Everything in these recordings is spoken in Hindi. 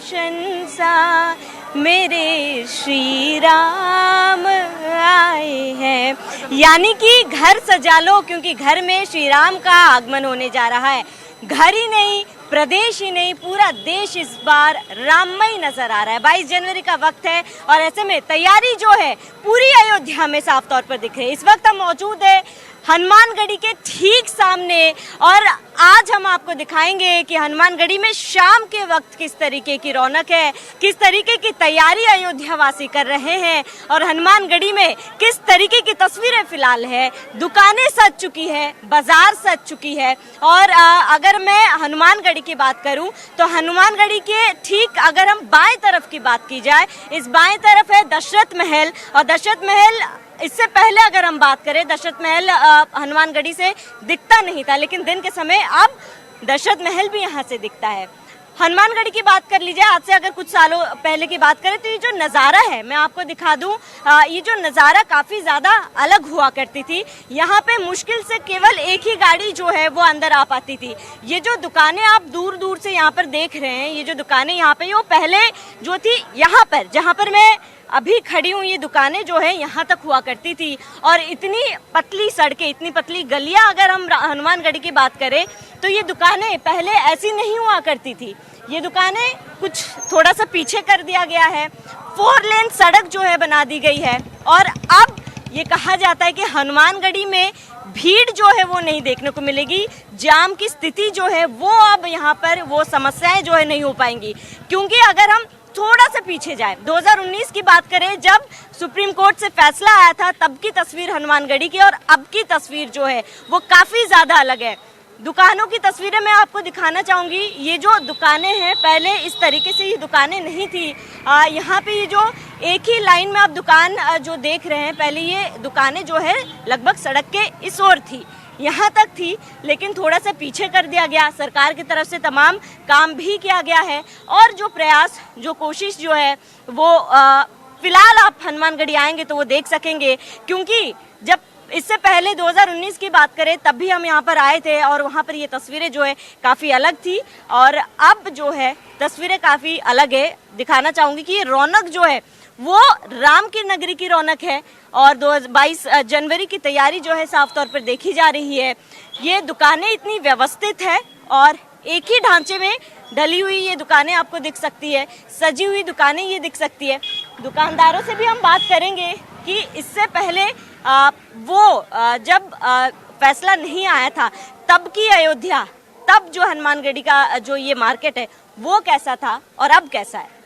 प्रशंसा मेरे श्री राम आए हैं। यानी कि घर सजा लो, क्योंकि घर में श्री राम का आगमन होने जा रहा है। घर ही नहीं, प्रदेश ही नहीं, पूरा देश इस बार राममय नजर आ रहा है। 22 जनवरी का वक्त है और ऐसे में तैयारी जो है पूरी अयोध्या में साफ तौर पर दिख रही है। इस वक्त हम मौजूद है हनुमानगढ़ी के ठीक सामने और आज हम आपको दिखाएंगे कि हनुमानगढ़ी में शाम के वक्त किस तरीके की रौनक है, किस तरीके की तैयारी अयोध्या वासी कर रहे हैं और हनुमानगढ़ी में किस तरीके की तस्वीरें फिलहाल है। दुकानें सज चुकी है, बाजार सज चुकी है और अगर मैं हनुमानगढ़ी की बात करूं तो हनुमानगढ़ी के ठीक अगर हम बाएं तरफ की बात की जाए, इस बाएं तरफ है दशरथ महल और दशरथ महल इससे पहले अगर हम बात करें दशरथ महल हनुमानगढ़ी से दिखता नहीं था, लेकिन दिन के समय अब दशरथ महल भी यहाँ से दिखता है। हनुमानगढ़ी की बात कर लीजिए, आज से अगर कुछ सालों पहले की बात करें तो ये जो नज़ारा है मैं आपको दिखा दूं, ये जो नज़ारा काफ़ी ज़्यादा अलग हुआ करती थी। यहाँ पे मुश्किल से केवल एक ही गाड़ी जो है वो अंदर आ पाती थी। ये जो दुकानें आप दूर दूर से यहाँ पर देख रहे हैं, ये जो दुकानें यहाँ पे वो पहले जो थी यहाँ पर जहाँ पर मैं अभी खड़ी हूँ, ये दुकानें जो है यहाँ तक हुआ करती थी और इतनी पतली सड़कें, इतनी पतली गलियाँ अगर हम हनुमानगढ़ी की बात करें तो ये दुकानें पहले ऐसी नहीं हुआ करती थी। ये दुकानें कुछ थोड़ा सा पीछे कर दिया गया है, 4 लेन सड़क जो है बना दी गई है और अब ये कहा जाता है कि हनुमानगढ़ी में भीड़ जो है वो नहीं देखने को मिलेगी। जाम की स्थिति जो है वो अब यहाँ पर वो समस्याएं जो है नहीं हो पाएंगी, क्योंकि अगर हम थोड़ा सा पीछे जाए 2019 की बात करें जब सुप्रीम कोर्ट से फैसला आया था, तब की तस्वीर हनुमानगढ़ी की और अब की तस्वीर जो है वो काफ़ी ज़्यादा अलग है। दुकानों की तस्वीरें मैं आपको दिखाना चाहूँगी। ये जो दुकानें हैं पहले इस तरीके से ये दुकानें नहीं थी। यहाँ पे ये जो एक ही लाइन में आप दुकान जो देख रहे हैं, पहले ये दुकानें जो है लगभग सड़क के इस ओर थी, यहाँ तक थी, लेकिन थोड़ा सा पीछे कर दिया गया। सरकार की तरफ से तमाम काम भी किया गया है और जो प्रयास, जो कोशिश जो है वो फिलहाल आप हनुमानगढ़ी आएंगे तो वो देख सकेंगे, क्योंकि जब इससे पहले 2019 की बात करें तब भी हम यहाँ पर आए थे और वहाँ पर ये तस्वीरें जो है काफ़ी अलग थी और अब जो है तस्वीरें काफ़ी अलग है। दिखाना चाहूँगी कि ये रौनक जो है वो राम की नगरी की रौनक है और 22 जनवरी की तैयारी जो है साफ तौर पर देखी जा रही है। ये दुकानें इतनी व्यवस्थित है और एक ही ढांचे में ढली हुई ये दुकानें आपको दिख सकती है, सजी हुई दुकानें ये दिख सकती है। दुकानदारों से भी हम बात करेंगे कि इससे पहले जब फैसला नहीं आया था तब की अयोध्या, तब जो हनुमानगढ़ी का जो ये मार्केट है वो कैसा था और अब कैसा है।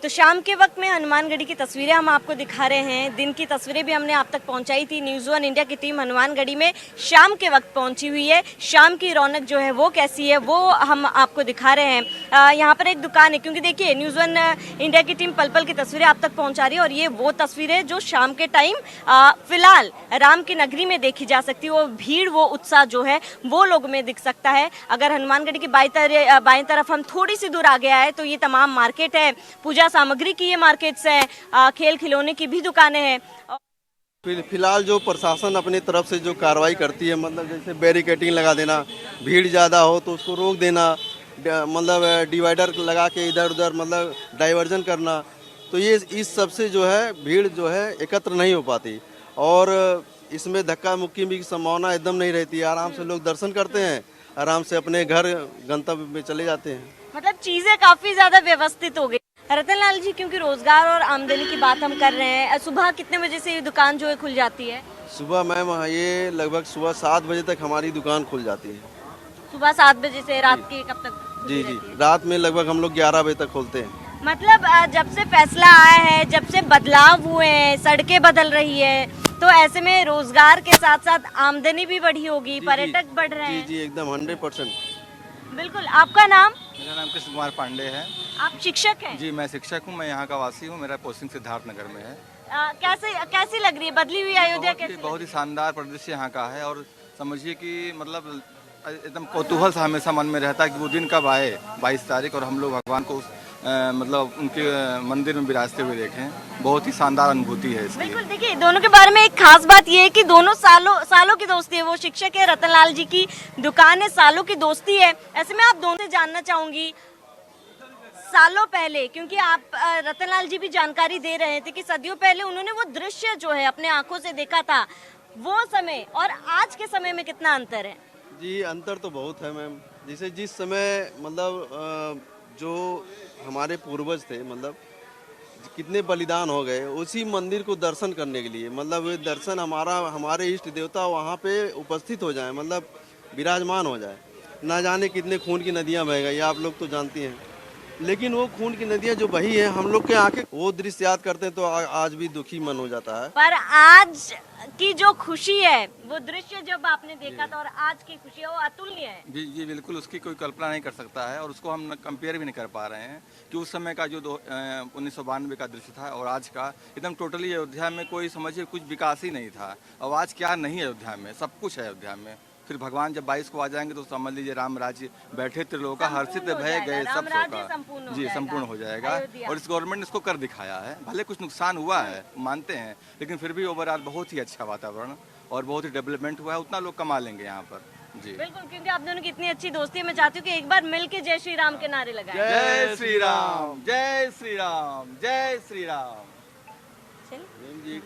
तो शाम के वक्त में हनुमानगढ़ी की तस्वीरें हम आपको दिखा रहे हैं। दिन की तस्वीरें भी हमने आप तक पहुंचाई थी। न्यूज़ 1 इंडिया की टीम हनुमानगढ़ी में शाम के वक्त पहुंची हुई है। शाम की रौनक जो है वो कैसी है वो हम आपको दिखा रहे हैं। यहाँ पर एक दुकान है, क्योंकि देखिए न्यूज़ 1 इंडिया की टीम पल पल की तस्वीरें आप तक पहुँचा रही है और ये वो तस्वीरें जो शाम के टाइम फिलहाल राम की नगरी में देखी जा सकती है। वो भीड़, वो उत्साह जो है वो लोग में दिख सकता है। अगर हनुमानगढ़ी की बाईं तरफ हम थोड़ी सी दूर आ गया है तो ये तमाम मार्केट है, पूजा सामग्री की ये मार्केट्स हैं, खेल खिलौने की भी दुकानें हैं। फिलहाल जो प्रशासन अपनी तरफ से जो कार्रवाई करती है, मतलब जैसे बैरिकेटिंग लगा देना, भीड़ ज़्यादा हो तो उसको रोक देना, मतलब डिवाइडर लगा के इधर उधर मतलब डाइवर्जन करना, तो ये इस सब से जो है भीड़ जो है एकत्र नहीं हो पाती और इसमें धक्का मुक्की की संभावना एकदम नहीं रहती है। आराम से लोग दर्शन करते हैं, आराम से अपने घर गंतव्य में चले जाते हैं। मतलब चीज़ें काफ़ी ज़्यादा व्यवस्थित हो गई। रतन लाल जी, क्योंकि रोजगार और आमदनी की बात हम कर रहे हैं, सुबह कितने बजे से ये दुकान जो है खुल जाती है? सुबह मैम ये लगभग सुबह 7 बजे तक हमारी दुकान खुल जाती है। सुबह 7 बजे से रात के कब तक? जी जी, रात में लगभग हम लोग 11 बजे तक खोलते हैं। मतलब जब से फैसला आया है, जब से बदलाव हुए हैं, सड़कें बदल रही है, तो ऐसे में रोजगार के साथ साथ आमदनी भी बढ़ी होगी, पर्यटक बढ़ रहे हैं। जी जी, एकदम 100%। बिल्कुल। आपका नाम? मेरा नाम कृष्ण कुमार पांडे है। आप शिक्षक हैं? जी, मैं शिक्षक हूँ, मैं यहाँ का वासी हूँ, मेरा पोस्टिंग सिद्धार्थ नगर में है। कैसी लग रही है बदली हुई अयोध्या? बहुत ही शानदार परिदृश्य यहाँ का है और समझिए कि मतलब एकदम कौतूहल सा हमेशा मन में रहता है कि वो दिन कब आए 22 तारीख और हम लोग भगवान को मतलब उनके मंदिर में विराजते हुए देखें। बहुत ही शानदार अनुभूति है इसकी। बिल्कुल। देखिए, दोनों के बारे में एक खास बात ये है कि दोनों सालों की दोस्ती है। वो शिक्षक है, रतनलाल जी की दुकान है, सालों की दोस्ती है। ऐसे में आप दोनों से जानना चाहूंगी सालों पहले, क्योंकि आप रतनलाल जी भी जानकारी दे रहे थे कि सदियों पहले उन्होंने वो दृश्य जो है अपने आंखों से देखा था, वो समय और आज के समय में कितना अंतर है? जी अंतर तो बहुत है मैम। जैसे जिस समय मतलब जो हमारे पूर्वज थे, मतलब कितने बलिदान हो गए उसी मंदिर को दर्शन करने के लिए, मतलब ये दर्शन हमारे इष्ट देवता वहाँ पे उपस्थित हो जाए, मतलब विराजमान हो जाए। ना जाने कितने खून की नदियाँ बह गई, आप लोग तो जानती हैं, लेकिन वो खून की नदियाँ जो बही है, हम लोग के आंखें वो दृश्य याद करते हैं तो आज भी दुखी मन हो जाता है। पर आज की जो खुशी है, वो दृश्य जब आपने देखा था और आज की खुशी है, वो अतुल्य है। जी बिल्कुल, उसकी कोई कल्पना नहीं कर सकता है और उसको हम कंपेयर भी नहीं कर पा रहे हैं कि उस समय का जो 1992 का दृश्य था और आज का एकदम टोटली। अयोध्या में कोई समझिए कुछ विकास ही नहीं था, और आज क्या नहीं है अयोध्या में, सब कुछ है अयोध्या में। फिर भगवान जब 22 को आ जाएंगे तो समझ लीजिए राम राज्य बैठे त्रिलोका हर्षित भय गए सब शोका। जी संपूर्ण हो जाएगा, और इस गवर्नमेंट ने इसको कर दिखाया है। भले कुछ नुकसान हुआ है मानते हैं, लेकिन फिर भी ओवरऑल बहुत ही अच्छा वातावरण और बहुत ही डेवलपमेंट हुआ है। उतना लोग कमा लेंगे यहाँ पर। जी बिल्कुल, क्योंकि आप दोनों की इतनी अच्छी दोस्ती है, मैं चाहती हूँ कि एक बार मिल के जय श्री राम के नारे लगाएं। जय श्री राम, जय श्री राम, जय श्री राम। चलिए।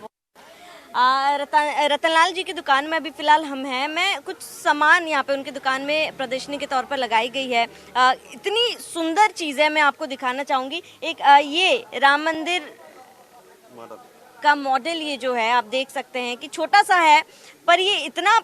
रतनलाल जी की दुकान में अभी फिलहाल हम हैं। मैं कुछ सामान यहाँ पे उनकी दुकान में प्रदर्शनी के तौर पर लगाई गई है। इतनी सुंदर चीज़ है, मैं आपको दिखाना चाहूँगी। एक ये राम मंदिर का मॉडल, ये जो है आप देख सकते हैं कि छोटा सा है, पर ये इतना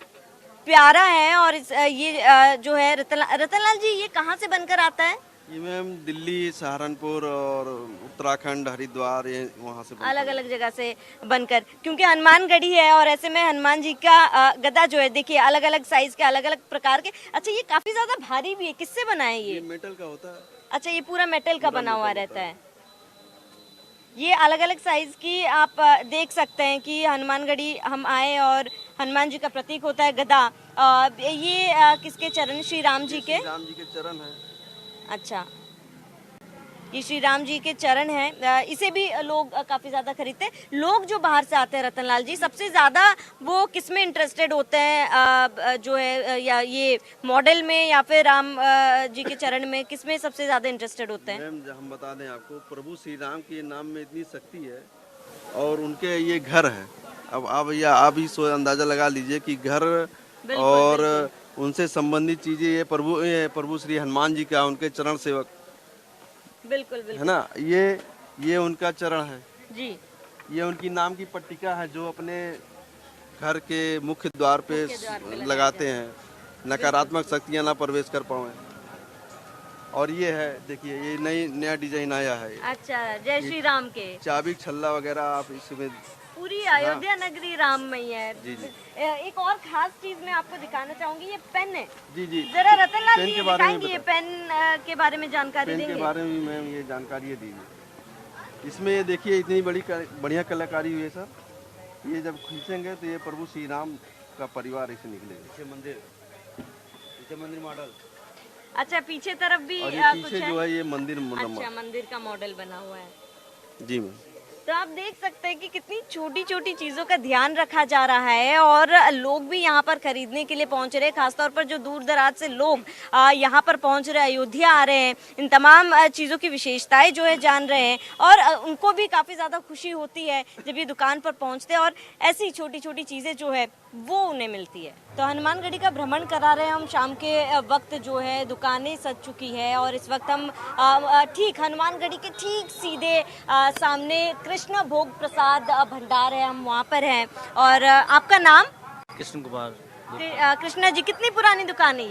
प्यारा है। और ये जो है रतनलाल जी, ये कहाँ से बनकर आता है? ये मैम दिल्ली, सहारनपुर और उत्तराखंड, हरिद्वार, ये वहाँ से अलग अलग जगह से बनकर, क्योंकि हनुमानगढ़ी है और ऐसे में हनुमान जी का गदा जो है, देखिए अलग अलग साइज के, अलग अलग प्रकार के। अच्छा, ये काफी ज्यादा भारी भी है, किससे बना है ये? मेटल का होता है। अच्छा, ये पूरा मेटल का बना हुआ रहता है। ये अलग अलग साइज की आप देख सकते हैं कि हनुमानगढ़ी हम आए और हनुमान जी का प्रतीक होता है गदा। ये किसके चरण? श्री राम जी के। राम जी के चरण है। अच्छा, ये श्री राम जी के चरण हैं। इसे भी लोग काफ़ी ज़्यादा खरीदते हैं। लोग जो बाहर से आते हैं रतनलाल जी, सबसे ज़्यादा वो किस में इंटरेस्टेड होते हैं, जो है या ये मॉडल में या फिर राम जी के चरण में, किस में सबसे ज़्यादा इंटरेस्टेड होते हैं? मैम हम बता दें आपको, प्रभु श्री राम के नाम में इतनी शक्ति है और उनके ये घर है। अब आप ही अंदाज़ा लगा लीजिए कि घर और उनसे संबंधित चीज़ें, ये प्रभु श्री हनुमान जी का, उनके चरण सेवक, बिल्कुल बिल्कुल है ना। ये उनका चरण है जी। ये उनकी नाम की पट्टिका है जो अपने घर के मुख्य द्वार पे लगाते हैं, नकारात्मक शक्तियां ना प्रवेश कर पाए। और ये है, देखिए ये नया डिजाइन आया है। अच्छा, जय श्री राम के चाबी छल्ला वगैरह आप इसमें पूरी अयोध्या नगरी राममयी है। जी जी। एक और खास चीज मैं आपको दिखाना चाहूंगी, ये पेन है। जी जी। जरा रतनलाल जी के बारे में दिखाएंगे ये पेन के बारे में जानकारी पेन देंगे? के बारे में मैम ये जानकारी दीजिए। इसमें ये देखिए इतनी बढ़िया कलाकारी हुई है सर। ये जब खींचेंगे तो ये प्रभु श्री राम का परिवार इसे निकलेगा। पीछे मंदिर मॉडल। अच्छा, पीछे तरफ भी और ये कुछ पीछे है? जो है ये मंदिर अच्छा, मंदिर का मॉडल बना हुआ है। जी मैम। तो आप देख सकते हैं कि कितनी छोटी छोटी चीज़ों का ध्यान रखा जा रहा है और लोग भी यहाँ पर खरीदने के लिए पहुँच रहे हैं। खासतौर पर जो दूर दराज से लोग यहाँ पर पहुँच रहे हैं, अयोध्या आ रहे हैं, इन तमाम चीज़ों की विशेषताएं जो है जान रहे हैं और उनको भी काफ़ी ज़्यादा खुशी होती है जब ये दुकान पर पहुँचते हैं और ऐसी छोटी छोटी चीज़ें जो है वो उन्हें मिलती है। तो हनुमानगढ़ी का भ्रमण करा रहे हैं हम। शाम के वक्त जो है दुकानें सज चुकी है और इस वक्त हम ठीक हनुमानगढ़ी के ठीक सीधे सामने कृष्ण भोग प्रसाद भंडार है, हम वहाँ पर हैं। और आपका नाम? कृष्ण कुमार। कृष्णा जी, कितनी पुरानी दुकान है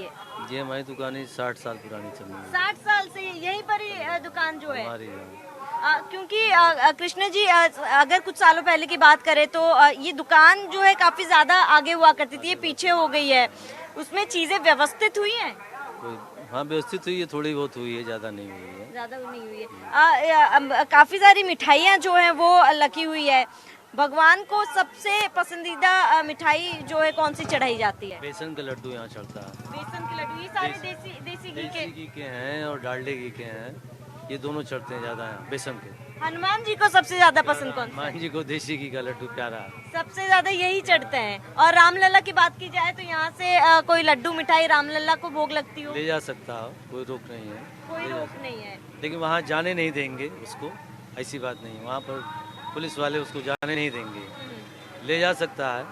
ये हमारी दुकान 60 साल पुरानी चल रही है। 60 साल से यहीं पर ही दुकान जो है हमारी क्योंकि कृष्ण जी अगर कुछ सालों पहले की बात करें तो ये दुकान जो है काफी ज्यादा आगे हुआ करती थी, ये पीछे हो गई है। उसमें चीजें व्यवस्थित हुई हैं? हाँ व्यवस्थित हुई है, थोड़ी बहुत हुई है, ज्यादा नहीं हुई है। ज्यादा नहीं हुई है। काफी सारी मिठाइयाँ जो है वो लगी हुई है। भगवान को सबसे पसंदीदा मिठाई जो है कौन सी चढ़ाई जाती है? बेसन का लड्डू यहाँ चढ़ता है। बेसन के लड्डू, ये सारे देसी घी घी के हैं और डालडे घी के हैं, ये दोनों चढ़ते हैं ज्यादा यहाँ बेसन के। हनुमान जी को सबसे ज्यादा पसंद कौन सा है? हनुमान जी को देसी घी का लड्डू प्यारा। सबसे ज्यादा यही चढ़ते हैं। और रामलला की बात की जाए तो यहाँ से कोई लड्डू मिठाई रामलला को भोग लगती हो? ले जा सकता हो, कोई रोक नहीं है। कोई रोक नहीं है। लेकिन वहाँ जाने नहीं देंगे उसको, ऐसी बात नहीं। वहाँ पर पुलिस वाले उसको जाने नहीं देंगे। ले जा सकता है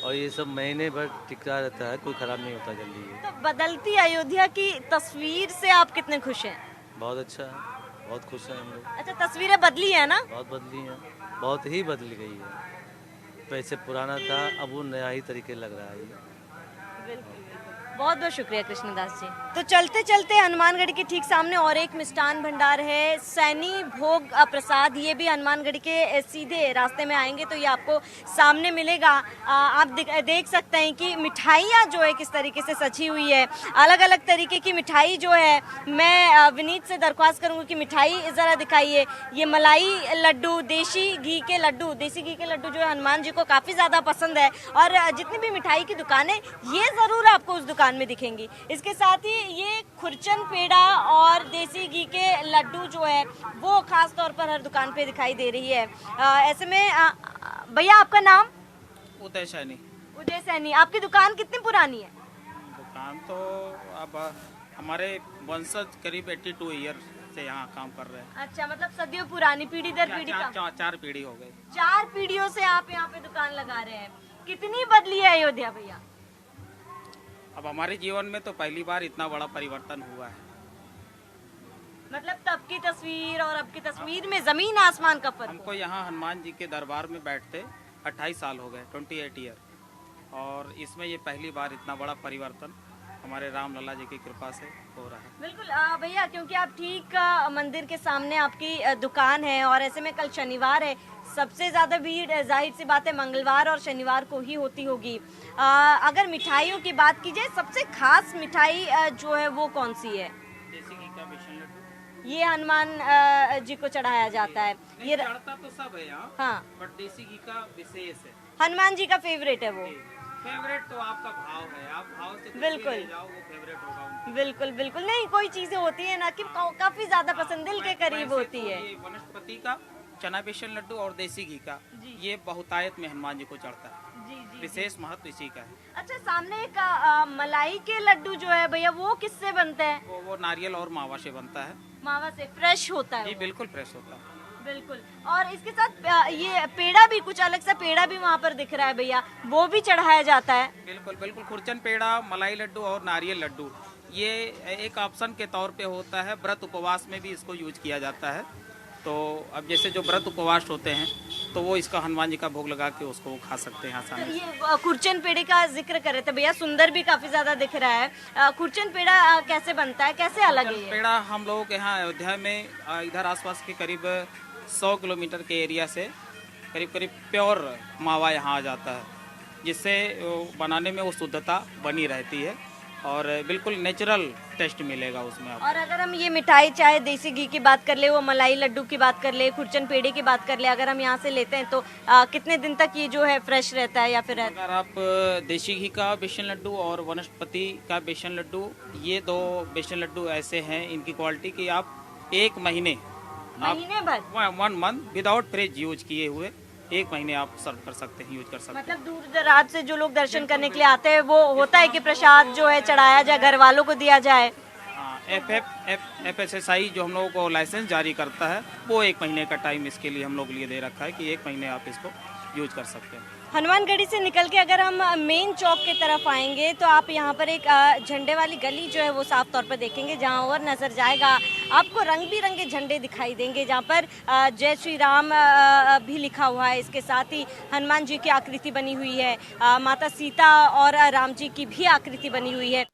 और ये सब महीने भर टिका रहता है, कोई खराब नहीं होता जल्दी। तो बदलती अयोध्या की तस्वीर से आप कितने खुश हैं? बहुत अच्छा है, बहुत खुश हैं हम लोग। अच्छा, तस्वीरें बदली है ना? बहुत बदली हैं, बहुत ही बदल गई है। वैसे पुराना था, अब वो नया ही तरीके लग रहा है ये। बहुत बहुत शुक्रिया कृष्णदास जी। तो चलते चलते हनुमानगढ़ी के ठीक सामने और एक मिष्ठान भंडार है, सैनी भोग प्रसाद। ये भी हनुमानगढ़ी के सीधे रास्ते में आएंगे तो ये आपको सामने मिलेगा। आप देख सकते हैं कि मिठाइयाँ जो है किस तरीके से सजी हुई है। अलग अलग तरीके की मिठाई जो है, मैं विनीत से दरख्वास्त करूँगी कि मिठाई ज़रा दिखाइए। ये मलाई लड्डू, देसी घी के लड्डू जो है हनुमान जी को काफ़ी ज़्यादा पसंद है। और जितनी भी मिठाई की दुकानें ये ज़रूर आपको उस दुकान में दिखेंगी। इसके साथ ही ये खुरचन पेड़ा और देसी घी के लड्डू जो है वो खास तौर पर हर दुकान पे दिखाई दे रही है। ऐसे में भैया आपका नाम? उदय सैनी। उदय सैनी। आपकी दुकान कितनी पुरानी है? दुकान तो अब हमारे वंशज करीब 82 ईयर से यहाँ काम कर रहे हैं। अच्छा, मतलब सदियों पुरानी, पीढ़ी दर पीढ़ी का। चार पीढ़ी हो गई। 4 पीढ़ियों से आप यहाँ पे दुकान लगा रहे हैं। कितनी बदली है अयोध्या भैया? अब हमारे जीवन में तो पहली बार इतना बड़ा परिवर्तन हुआ है। मतलब तब की तस्वीर और अब की तस्वीर में जमीन आसमान का फर्क। हमको यहाँ हनुमान जी के दरबार में बैठते 28 साल हो गए, 28 ईयर, और इसमें ये पहली बार इतना बड़ा परिवर्तन हमारे रामलला जी की कृपा से हो रहा है। बिल्कुल भैया, क्योंकि आप ठीक मंदिर के सामने आपकी दुकान है और ऐसे में कल शनिवार है, सबसे ज़्यादा भीड़ जाहिर सी बात है मंगलवार और शनिवार को ही होती होगी। अगर मिठाइयों की बात की जाए, सबसे खास मिठाई जो है वो कौन सी है? देसी घी का बेसन लड्डू। ये हनुमान जी को चढ़ाया जाता है। ये चढ़ता तो सब है यहाँ, हाँ, बट देसी घी का विशेष है। हनुमान जी का फेवरेट है वो। फेवरेट तो आपका भाव है, आप भाव से कुछ बिल्कुल। भी ले जाओ, वो फेवरेट होगा उनका। बिल्कुल बिल्कुल। नहीं, कोई चीजें होती है ना कि काफी ज्यादा पसंद, दिल के करीब होती है। ये वनस्पति का चना बेसन लड्डू और देसी घी का, ये बहुतायत में हनुमान जी को चढ़ता है। जी जी। विशेष महत्व इसी का है। अच्छा, सामने एक मलाई के लड्डू जो है भैया, वो किससे बनते हैं? वो नारियल और मावा से बनता है। मावा से फ्रेश होता है जी वो। बिल्कुल फ्रेश होता है। बिल्कुल। और इसके साथ ये पेड़ा भी, कुछ अलग सा पेड़ा भी वहाँ पर दिख रहा है भैया, वो भी चढ़ाया जाता है। बिल्कुल बिल्कुल। खुरचन पेड़ा, मलाई लड्डू और नारियल लड्डू, ये एक ऑप्शन के तौर पे होता है। व्रत उपवास में भी इसको यूज किया जाता है। तो अब जैसे जो व्रत उपवास होते हैं तो वो इसका हनुमान जी का भोग लगा के उसको खा सकते हैं आसानी से। ये खुरचन पेड़े का जिक्र कर रहे थे भैया, सुंदर भी काफी ज्यादा दिख रहा है। खुरचन पेड़ा कैसे बनता है, कैसे अलग है ये? पेड़ा हम लोगों के यहाँ अयोध्या में इधर आसपास के करीब 100 किलोमीटर के एरिया से करीब प्योर मावा यहाँ आ जाता है, जिससे बनाने में वो शुद्धता बनी रहती है और बिल्कुल नेचुरल टेस्ट मिलेगा उसमें आपको। और अगर हम ये मिठाई, चाहे देसी घी की बात कर ले, वो मलाई लड्डू की बात कर ले, खुरचन पेड़े की बात कर ले, अगर हम यहाँ से लेते हैं तो कितने दिन तक ये जो है फ्रेश रहता है या फिर रहता है? अगर आप देसी घी का बेसन लड्डू और वनस्पति का बेसन लड्डू, ये 2 बेसन लड्डू ऐसे हैं, इनकी क्वालिटी कि आप 1 महीने भर 1 मंथ विदाउट फ्रिज यूज किए हुए 1 महीने आप सर्व कर सकते हैं, यूज कर सकते हैं। मतलब दूर दराज से जो लोग दर्शन करने के लिए आते हैं, वो होता है कि प्रसाद जो है चढ़ाया जाए, घर वालों को दिया जाए। FSSAI जो हम लोगों को लाइसेंस जारी करता है, वो 1 महीने का टाइम इसके लिए हम लोग लिए दे रखा है कि 1 महीने आप इसको यूज कर सकते हैं। हनुमानगढ़ी से निकल के अगर हम मेन चौक की तरफ आएंगे तो आप यहाँ पर एक झंडे वाली गली जो है वो साफ तौर पर देखेंगे, जहाँ और नज़र जाएगा आपको रंग बिरंगे झंडे दिखाई देंगे, जहाँ पर जय श्री राम भी लिखा हुआ है। इसके साथ ही हनुमान जी की आकृति बनी हुई है, माता सीता और राम जी की भी आकृति बनी हुई है।